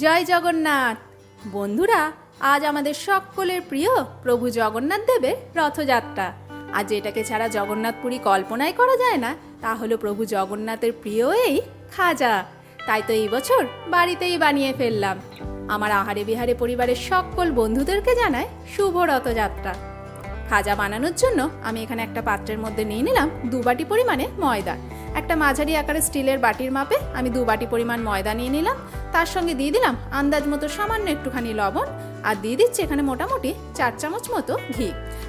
জয় জগন্নাথ। বন্ধুরা, আজ আমাদের সকলের প্রিয় প্রভু জগন্নাথ দেবের রথযাত্রা। আজ এটাকে ছাড়া জগন্নাথপুরী কল্পনাই করা যায় না, তা হলো প্রভু জগন্নাথের প্রিয় এই খাজা। তাই তো এই বছর বাড়িতেই বানিয়ে ফেললাম। আমার আহারে বিহারে পরিবারের সকল বন্ধুদেরকে জানাই শুভ রথযাত্রা। খাজা বানানোর জন্য আমি এখানে একটা পাত্রের মধ্যে নিয়ে নিলাম 2 বাটি পরিমাণে ময়দা। একটা মাঝারি আকারের স্টিলের বাটির মাপে আমি 2 বাটি পরিমাণ ময়দা নিয়ে নিলাম। তার সঙ্গে দিয়ে দিলাম আন্দাজ মতো সামান্য একটুখানি লবণ, আর দিয়ে দিচ্ছি এখানে মোটামুটি 4 চামচ মতো ঘি।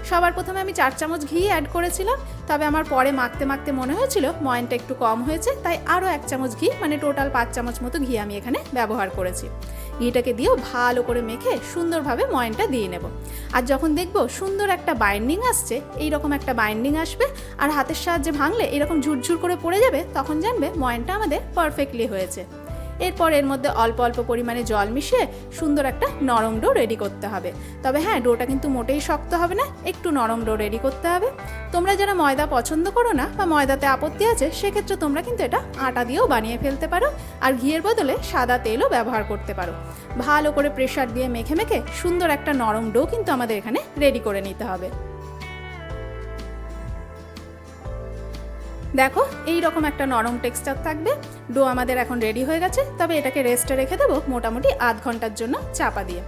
সবার প্রথমে আমি 4 চামচ ঘি অ্যাড করেছিলাম, তবে আমার পরে মাখতে মাখতে মনে হয়েছিল ময়নটা একটু কম হয়েছে, তাই আরও 1 চামচ ঘি মানে টোটাল 5 চামচ মতো ঘি আমি এখানে ব্যবহার করেছি। ঘিটাকে দিয়েও ভালো করে মেখে সুন্দরভাবে ময়নটা দিয়ে নেব। আর যখন দেখবো সুন্দর একটা বাইন্ডিং আসছে, এইরকম একটা বাইন্ডিং আসবে আর হাতের সাহায্যে ভাঙলে এরকম ঝুরঝুর করে পড়ে যাবে, তখন জানবে ময়নটা আমাদের পারফেক্টলি হয়েছে। এরপর এর মধ্যে অল্প অল্প পরিমাণে জল মিশিয়ে সুন্দর একটা নরম ডো রেডি করতে হবে। তবে হ্যাঁ, ডোটা কিন্তু মোটেই শক্ত হবে না, একটু নরম ডো রেডি করতে হবে। তোমরা যারা ময়দা পছন্দ করো না বা ময়দাতে আপত্তি আছে, সেক্ষেত্রে তোমরা কিন্তু এটা আটা দিয়েও বানিয়ে ফেলতে পারো, আর ঘিয়ের বদলে সাদা তেলও ব্যবহার করতে পারো। ভালো করে প্রেসার দিয়ে মেখে মেখে সুন্দর একটা নরম ডো কিন্তু আমাদের এখানে রেডি করে নিতে হবে। দেখো, এই রকম একটা নরম টেক্সচার থাকবে। ডো আমাদের এখন রেডি হয়ে গেছে, তবে এটাকে রেস্টে রেখে দেবো মোটামুটি আধ ঘন্টার জন্য চাপা দিয়ে।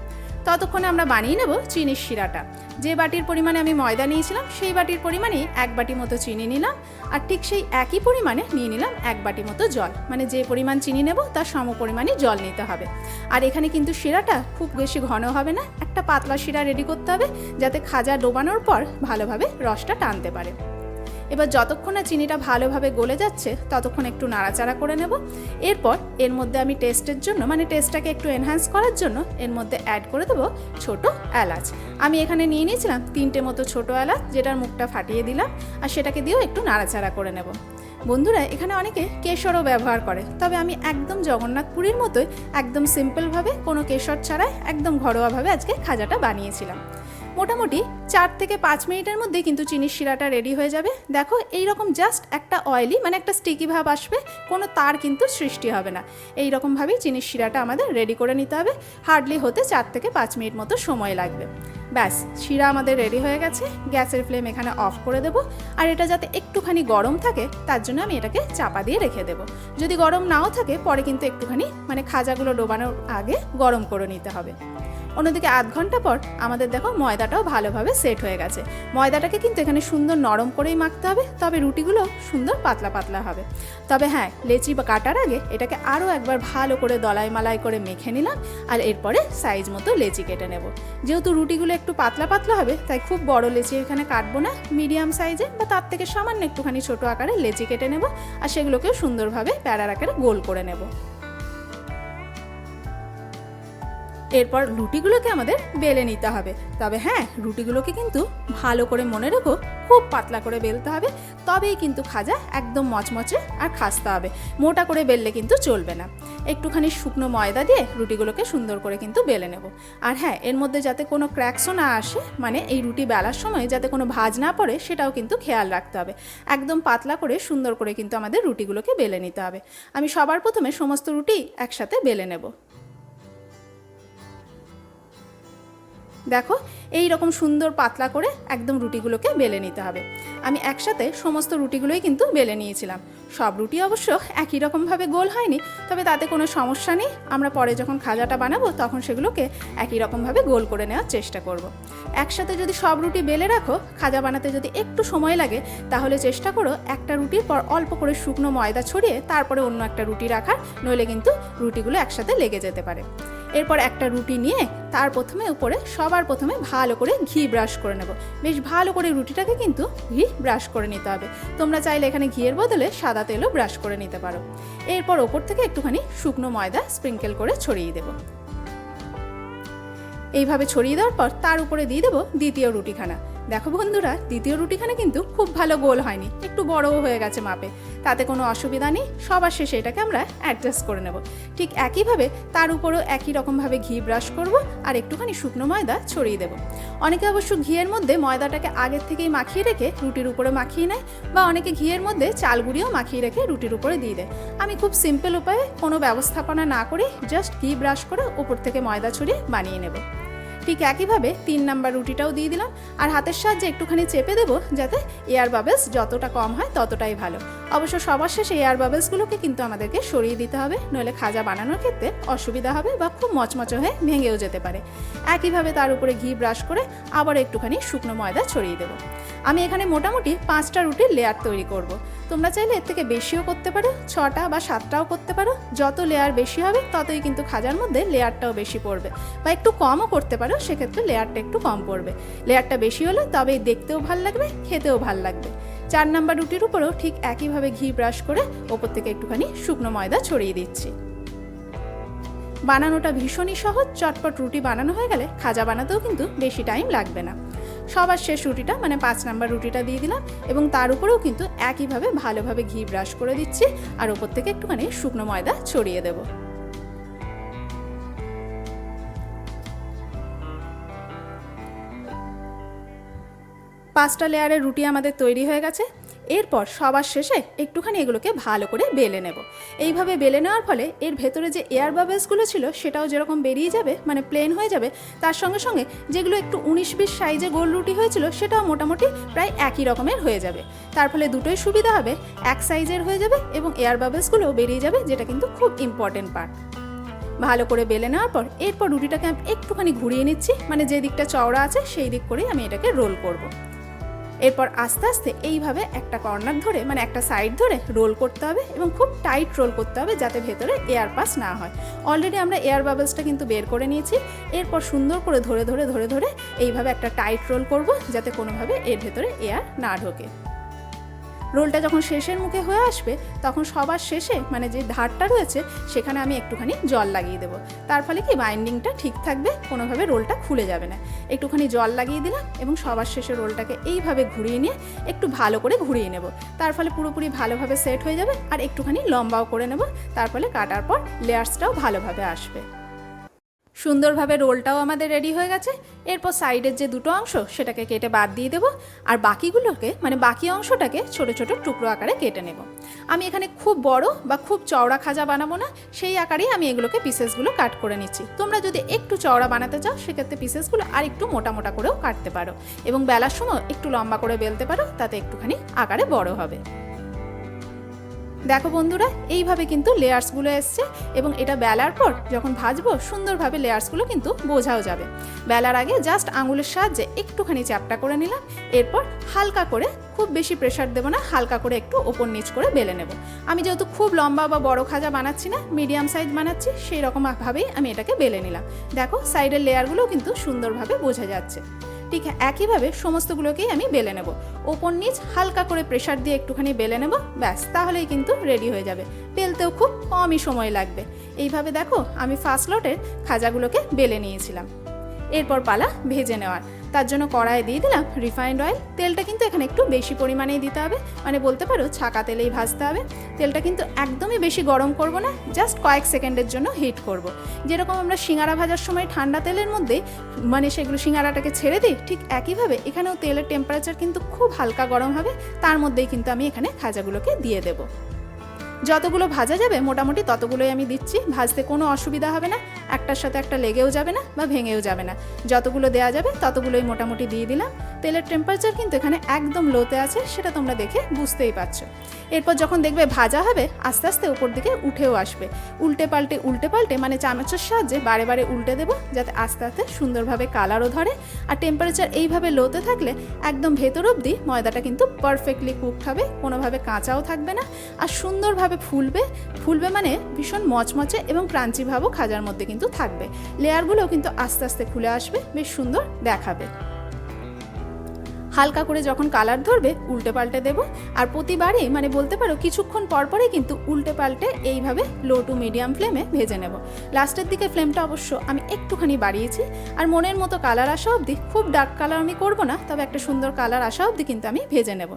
ততক্ষণে আমরা বানিয়ে নেব চিনির শিরাটা। যে বাটির পরিমাণে আমি ময়দা নিয়েছিলাম, সেই বাটির পরিমাণেই 1 বাটি মতো চিনি নিলাম, আর ঠিক সেই একই পরিমাণে নিয়ে নিলাম 1 বাটি মতো জল। মানে যে পরিমাণ চিনি নেব তার সম পরিমাণে জল নিতে হবে। আর এখানে কিন্তু শিরাটা খুব বেশি ঘন হবে না, একটা পাতলা শিরা রেডি করতে হবে, যাতে খাজা ডোবানোর পর ভালোভাবে রসটা টানতে পারে। এবার যতক্ষণ না চিনিটা ভালোভাবে গলে যাচ্ছে ততক্ষণ একটু নাড়াচাড়া করে নেব। এরপর এর মধ্যে আমি টেস্টের জন্য, মানে টেস্টটাকে একটু এনহ্যান্স করার জন্য এর মধ্যে অ্যাড করে দেবো ছোট এলাচ। আমি এখানে নিয়ে নিয়েছিলাম 3টে মতো ছোট এলাচ, যেটার মুখটা ফাটিয়ে দিলাম, আর সেটাকে দিয়েও একটু নাড়াচাড়া করে নেব। বন্ধুরা, এখানে অনেকে কেশরও ব্যবহার করে, তবে আমি একদম জগন্নাথপুরীর মতোই একদম সিম্পলভাবে, কোনো কেশর ছাড়াই একদম ঘরোয়াভাবে আজকে খাজাটা বানিয়েছিলাম। মোটামুটি 4 থেকে 5 মিনিটের মধ্যে কিন্তু চিনির শিরাটা রেডি হয়ে যাবে। দেখো, এইরকম জাস্ট একটা অয়েলি মানে একটা স্টিকি ভাব আসবে, কোনো তার কিন্তু সৃষ্টি হবে না। এই রকমভাবেই চিনির শিরাটা আমাদের রেডি করে নিতে হবে। হার্ডলি হতে 4 থেকে 5 মিনিট মতো সময় লাগবে। ব্যাস, শিরা আমাদের রেডি হয়ে গেছে। গ্যাসের ফ্লেম এখানে অফ করে দেব, আর এটা যাতে একটুখানি গরম থাকে তার জন্য আমি এটাকে চাপা দিয়ে রেখে দেব। যদি গরম নাও থাকে, পরে কিন্তু একটুখানি মানে খাজাগুলো ডোবানোর আগে গরম করে নিতে হবে। অন্যদিকে আধ ঘন্টা পর আমাদের দেখো ময়দাটাও ভালোভাবে সেট হয়ে গেছে। ময়দাটাকে কিন্তু এখানে সুন্দর নরম করেই মাখতে হবে, তবে রুটিগুলো সুন্দর পাতলা পাতলা হবে। তবে হ্যাঁ, লেচি বা কাটার আগে এটাকে আরও একবার ভালো করে দলাই মালাই করে মেখে নিলাম, আর এরপরে সাইজ মতো লেচি কেটে নেব। যেহেতু রুটিগুলো একটু পাতলা পাতলা হবে, তাই খুব বড় লেচি এখানে কাটবো না, মিডিয়াম সাইজে বা তার থেকে সামান্য একটুখানি ছোটো আকারে লেচি কেটে নেব, আর সেগুলোকেও সুন্দরভাবে প্যারার আকারে গোল করে নেব। এরপর রুটিগুলোকে আমাদের বেলে নিতে হবে। তবে হ্যাঁ, রুটিগুলোকে কিন্তু ভালো করে মনে রেখো, খুব পাতলা করে বেলতে হবে, তবেই কিন্তু খাজা একদম মচমচে আর খাস্তা হবে। মোটা করে বেললে কিন্তু চলবে না। একটুখানি শুকনো ময়দা দিয়ে রুটিগুলোকে সুন্দর করে কিন্তু বেলে নেব। আর হ্যাঁ, এর মধ্যে যাতে কোনো ক্র্যাকসও না আসে, মানে এই রুটি বেলার সময় যাতে কোনো ভাঁজ না পড়ে, সেটাও কিন্তু খেয়াল রাখতে হবে। একদম পাতলা করে সুন্দর করে কিন্তু আমাদের রুটিগুলোকে বেলে নিতে হবে। আমি সবার প্রথমে সমস্ত রুটি একসাথে বেলে নেব। দেখো, এই রকম সুন্দর পাতলা করে একদম রুটিগুলোকে বেলে নিতে হবে। আমি একসাথে সমস্ত রুটিগুলোই কিন্তু বেলে নিয়েছিলাম। সব রুটি অবশ্য একই রকমভাবে গোল হয়নি, তবে তাতে কোনো সমস্যা নেই। আমরা পরে যখন খাজাটা বানাবো তখন সেগুলোকে একই রকমভাবে গোল করে নেওয়ার চেষ্টা করব। একসাথে যদি সব রুটি বেলে রাখো, খাজা বানাতে যদি একটু সময় লাগে, তাহলে চেষ্টা করো একটা রুটির পর অল্প করে শুকনো ময়দা ছড়িয়ে তারপরে অন্য একটা রুটি রাখার, নইলে কিন্তু রুটিগুলো একসাথে লেগে যেতে পারে। এরপর একটা রুটি নিয়ে তার উপরে সবার প্রথমে ভালো করে ঘি ব্রাশ করে নেব। বেশ ভালো করে রুটিটাকে কিন্তু ঘি ব্রাশ করে নিতে হবে। তোমরা চাইলে এখানে ঘিয়ের বদলে সাদা তেলও ব্রাশ করে নিতে পারো। এরপর ওপর থেকে একটুখানি শুকনো ময়দা স্প্রিঙ্কেল করে ছড়িয়ে দেব। এইভাবে ছড়িয়ে দেওয়ার পর তার উপরে দিয়ে দেবো দ্বিতীয় রুটিখানা। দেখো বন্ধুরা, দ্বিতীয় রুটিখানে কিন্তু খুব ভালো গোল হয়নি, একটু বড়ও হয়ে গেছে মাপে। তাতে কোনো অসুবিধা নেই, সবার শেষে এটাকে আমরা অ্যাডজাস্ট করে নেব। ঠিক একইভাবে তার উপরও একই রকমভাবে ঘি ব্রাশ করব আর একটুখানি শুকনো ময়দা ছড়িয়ে দেব। অনেকে অবশ্য ঘিয়ের মধ্যে ময়দাটাকে আগের থেকেই মাখিয়ে রেখে রুটির উপরে মাখিয়ে নেয়, বা অনেকে ঘিয়ের মধ্যে চাল গুঁড়িও মাখিয়ে রেখে রুটির উপরে দিয়ে দেয়। আমি খুব সিম্পল উপায়ে, কোনো ব্যবস্থাপনা না করে জাস্ট ঘি ব্রাশ করে উপর থেকে ময়দা ছড়িয়ে বানিয়ে নেব। ঠিক একইভাবে 3 নাম্বার রুটিটাও দিয়ে দিলাম আর হাতের সাহায্যে একটুখানি চেপে দেবো, যাতে এয়ার বাবলস যতটা কম হয় ততটাই ভালো। অবশ্য সবার শেষে এয়ার বাবলসগুলোকে কিন্তু আমাদেরকে সরিয়ে দিতে হবে, নইলে খাজা বানানোর ক্ষেত্রে অসুবিধা হবে বা খুব মচমচে হয়ে ভেঙেও যেতে পারে। একইভাবে তার উপরে ঘি ব্রাশ করে আবার একটুখানি শুকনো ময়দা ছড়িয়ে দেবো। আমি এখানে মোটামুটি 5টা রুটির লেয়ার তৈরি করব। তোমরা চাইলে এর থেকে বেশিও করতে পারো, 6টা বা 7টাও করতে পারো। যত লেয়ার বেশি হবে ততই কিন্তু খাজার মধ্যে লেয়ারটাও বেশি পড়বে, বা একটু কমও করতে পারো, সেক্ষেত্রে লেয়ারটা একটু কম পড়বে। লেয়ারটা বেশি হলে তবেই দেখতেও ভাল লাগবে, খেতেও ভাল লাগবে। 4 নাম্বার রুটির উপরেও ঠিক একইভাবে ঘি ব্রাশ করে ওপর থেকে একটুখানি শুকনো ময়দা ছড়িয়ে দিচ্ছি। বানানোটা ভীষণই সহজ, চটপট রুটি বানানো হয়ে গেলে খাজা বানাতেও কিন্তু বেশি টাইম লাগবে না। সবার শেষ রুটিটা মানে 5 নাম্বার রুটিটা দিয়ে দিলাম এবং তার উপরেও কিন্তু একইভাবে ভালোভাবে ঘি ব্রাশ করে দিচ্ছি আর ওপর থেকে একটুখানি শুকনো ময়দা ছড়িয়ে দেবো। পাঁচটা লেয়ারের রুটি আমাদের তৈরি হয়ে গেছে। এরপর সবার শেষে একটুখানি এগুলোকে ভালো করে বেলে নেব। এইভাবে বেলে নেওয়ার ফলে এর ভেতরে যে এয়ার বাবলসগুলো ছিল সেটাও যেরকম বেরিয়ে যাবে, মানে প্লেন হয়ে যাবে, তার সঙ্গে সঙ্গে যেগুলো একটু 19-20 সাইজে গোল রুটি হয়েছিল সেটাও মোটামুটি প্রায় একই রকমের হয়ে যাবে। তার ফলে দুটোই সুবিধা হবে, এক সাইজের হয়ে যাবে এবং এয়ার বাবলসগুলোও বেরিয়ে যাবে, যেটা কিন্তু খুব ইম্পর্টেন্ট পার্ট। ভালো করে বেলে নেওয়ার পর এরপর রুটিটাকে আমি একটুখানি ঘুরিয়ে নিচ্ছি, মানে যে দিকটা চওড়া আছে সেই দিক করেই আমি এটাকে রোল করব। এরপর আস্তে আস্তে এইভাবে একটা কর্নার ধরে, মানে একটা সাইড ধরে রোল করতে হবে এবং খুব টাইট রোল করতে হবে, যাতে ভেতরে এয়ার পাস না হয়। অলরেডি আমরা এয়ার বাবলসটা কিন্তু বের করে নিয়েছি। এরপর সুন্দর করে ধরে ধরে ধরে ধরে এইভাবে একটা টাইট রোল করব, যাতে কোনোভাবে এর ভেতরে এয়ার না ঢোকে। রোলটা যখন শেষের মুখে হয়ে আসবে তখন সবার শেষে, মানে যে ধারটা রয়েছে সেখানে আমি একটুখানি জল লাগিয়ে দেবো। তার ফলে কি বাইন্ডিংটা ঠিক থাকবে, কোনোভাবে রোলটা খুলে যাবে না। একটুখানি জল লাগিয়ে দিলাম এবং সবার শেষে রোলটাকে এইভাবে ঘুরিয়ে নিয়ে একটু ভালো করে ঘুরিয়ে নেব। তার ফলে পুরোপুরি ভালোভাবে সেট হয়ে যাবে আর একটুখানি লম্বাও করে নেব। তার ফলে কাটার পর লেয়ার্সটাও ভালোভাবে আসবে। সুন্দরভাবে রোলটাও আমাদের রেডি হয়ে গেছে। এরপর সাইডের যে দুটো অংশ সেটাকে কেটে বাদ দিয়ে দেবো আর বাকিগুলোকে, মানে বাকি অংশটাকে ছোট ছোট টুকরো আকারে কেটে নেব। আমি এখানে খুব বড় বা খুব চওড়া খাজা বানাবো না, সেই আকারেই আমি এগুলোকে পিসেসগুলো কাট করে নিচ্ছি। তোমরা যদি একটু চওড়া বানাতে চাও সেক্ষেত্রে পিসেসগুলো আর একটু মোটা মোটা করেও কাটতে পারো এবং বেলার সময় একটু লম্বা করে বেলতে পারো, তাতে একটুখানি আকারে বড় হবে। দেখো বন্ধুরা, এইভাবে কিন্তু লেয়ার্সগুলো এসছে এবং এটা বেলার পর যখন ভাজবো সুন্দরভাবে লেয়ার্সগুলো কিন্তু বোঝাও যাবে। বেলার আগে জাস্ট আঙুলের সাহায্যে একটুখানি চ্যাপটা করে নিলাম। এরপর হালকা করে, খুব বেশি প্রেশার দেবো না, হালকা করে একটু ওপর নিচ করে বেলে নেব। আমি যেহেতু খুব লম্বা বা বড় খাজা বানাচ্ছি না, মিডিয়াম সাইজ বানাচ্ছি, সেই রকমভাবেই আমি এটাকে বেলে নিলাম। দেখো সাইডের লেয়ারগুলোও কিন্তু সুন্দরভাবে বোঝা যাচ্ছে। ঠিক একইভাবে সমস্তগুলোকেই আমি বেলে নেব। ওপর নিচ হালকা করে প্রেশার দিয়ে একটুখানি বেলে নেব, ব্যাস, তাহলেই কিন্তু রেডি হয়ে যাবে। বেলতেও খুব কমই সময় লাগবে। এইভাবে দেখো আমি ফার্স্ট লটের খাজাগুলোকে বেলে নিয়েছিলাম। এরপর পালা ভেজে নেওয়ার। তার জন্য কড়াইয়ে দিয়ে দিলাম রিফাইন্ড অয়েল। তেলটা কিন্তু এখানে একটু বেশি পরিমাণেই দিতে হবে, মানে বলতে পারো ছাকা তেলেই ভাজতে হবে। তেলটা কিন্তু একদমই বেশি গরম করব না, জাস্ট কয়েক সেকেন্ডের জন্য হিট করব। যেরকম আমরা সিঙ্গারা ভাজার সময় ঠান্ডা তেলের মধ্যে মানে সেগুলো সিঙ্গারাটাকে ছেড়ে দিই, ঠিক একইভাবে এখানেও তেলের টেম্পারেচার কিন্তু খুব হালকা গরম হবে। তার মধ্যেই কিন্তু আমি এখানে খাজাগুলোকে দিয়ে দেবো। যতগুলো ভাজা যাবে মোটামুটি ততগুলোই আমি দিচ্ছি, ভাজতে কোনো অসুবিধা হবে না, একটার সাথে একটা লেগেও যাবে না বা ভেঙেও যাবে না। যতগুলো দেওয়া যাবে ততগুলোই মোটামুটি দিয়ে দিলাম। তেলের টেম্পারেচার কিন্তু এখানে একদম লোতে আছে, সেটা তোমরা দেখে বুঝতেই পারছো। এরপর যখন দেখবে ভাজা হবে আস্তে আস্তে উপর দিকে উঠেও আসবে। উল্টে পাল্টে মানে চামচের সাহায্যে বারে বারে উল্টে দেবো, যাতে আস্তে আস্তে সুন্দরভাবে কালারও ধরে। আর টেম্পারেচার এইভাবে লোতে থাকলে একদম ভেতর অবধি ময়দাটা কিন্তু পারফেক্টলি কুকড হবে, কোনোভাবে কাঁচাও থাকবে না আর সুন্দরভাবে ফুলবে মানে ভীষণ মচমচে এবং ক্রাঞ্চি ভাবও খাজার মধ্যে কিন্তু থাকবে। লেয়ারগুলোও কিন্তু আস্তে আস্তে খুলে আসবে, বেশ সুন্দর দেখাবে। হালকা করে যখন কালার ধরবে উল্টে পাল্টে দেবো। আর প্রতিবারই মানে বলতে পারো কিছুক্ষণ পরপরই কিন্তু উল্টে পাল্টে এইভাবে লো টু মিডিয়াম ফ্লেমে ভেজে নেব। লাস্টের দিকে ফ্লেমটা অবশ্য আমি একটুখানি বাড়িয়েছি। আর মনের মতো কালার আসা অবধি, খুব ডার্ক কালার আমি করব না, তবে একটা সুন্দর কালার আসা অবধি কিন্তু আমি ভেজে নেব।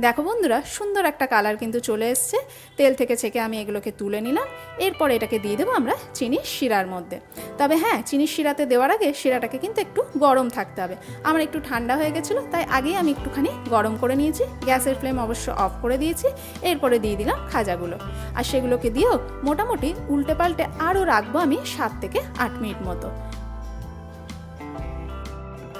দেখো বন্ধুরা, সুন্দর একটা কালার কিন্তু চলে এসছে। তেল থেকে ছেঁকে আমি এগুলোকে তুলে নিলাম। এরপর এটাকে দিয়ে দেবো আমরা চিনির শিরার মধ্যে। তবে হ্যাঁ, চিনির শিরাতে দেওয়ার আগে শিরাটাকে কিন্তু একটু গরম থাকতে হবে। আমার একটু ঠান্ডা হয়ে গেছিলো, তাই আগেই আমি একটুখানি গরম করে নিয়েছি। গ্যাসের ফ্লেম অবশ্য অফ করে দিয়েছি। এরপরে দিয়ে দিলাম খাজাগুলো, আর সেগুলোকে দিয়েও মোটামুটি উল্টে পাল্টে আরও রাখবো আমি 7 থেকে 8 মিনিট মতো।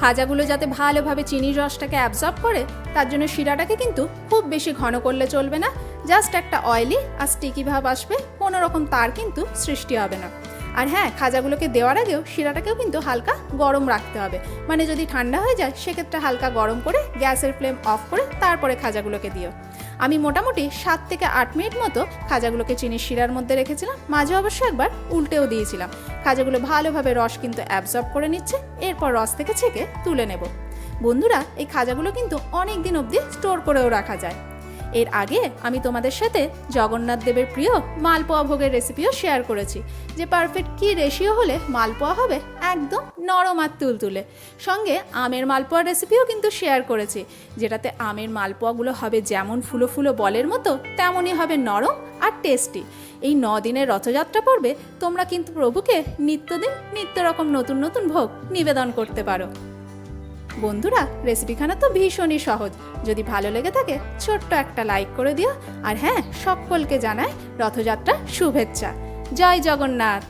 খাজাগুলো যাতে ভালোভাবে চিনির রসটাকে অ্যাবজর্ব করে, তার জন্য শিরাটাকে কিন্তু খুব বেশি ঘন করলে চলবে না। জাস্ট একটা অয়েলি আর স্টিকি ভাব আসবে, কোনো রকম তার কিন্তু সৃষ্টি হবে না। আর হ্যাঁ, খাজাগুলোকে দেওয়ার আগেও শিরাটাকেও কিন্তু হালকা গরম রাখতে হবে। মানে যদি ঠান্ডা হয়ে যায় সেক্ষেত্রে হালকা গরম করে গ্যাসের ফ্লেম অফ করে তারপরে খাজাগুলোকে দিও। আমি মোটামুটি 7 থেকে 8 মিনিট মতো খাজাগুলোকে চিনির শিরার মধ্যে রেখেছিলাম। মাঝে অবশ্য একবার উল্টেও দিয়েছিলাম। খাজাগুলো ভালোভাবে রস কিন্তু অ্যাবজর্ব করে নিচ্ছে। এরপর রস থেকে ছেঁকে তুলে নেব। বন্ধুরা, এই খাজাগুলো কিন্তু অনেক দিন অবধি স্টোর করেও রাখা যায়। এর আগে আমি তোমাদের সাথে জগন্নাথ দেবের প্রিয় মালপোয়া ভোগের রেসিপিও শেয়ার করেছি, যে পারফেক্ট কী রেশিও হলে মালপোয়া হবে একদম নরম আর তুলতুলে। সঙ্গে আমের মালপোয়ার রেসিপিও কিন্তু শেয়ার করেছি, যেটাতে আমের মালপোয়াগুলো হবে যেমন ফুলো ফুলো বলের মতো, তেমনই হবে নরম আর টেস্টি। এই 9 দিনের রথযাত্রা পর্বে তোমরা কিন্তু প্রভুকে নিত্যদিন নিত্য রকম নতুন নতুন ভোগ নিবেদন করতে পারো। বন্ধুরা, রেসিপিখানা তো ভীষণই সহজ। যদি ভালো লেগে থাকে ছোট্ট একটা লাইক করে দিও। আর হ্যাঁ, সকলকে জানাই রথযাত্রা শুভেচ্ছা। জয় জগন্নাথ।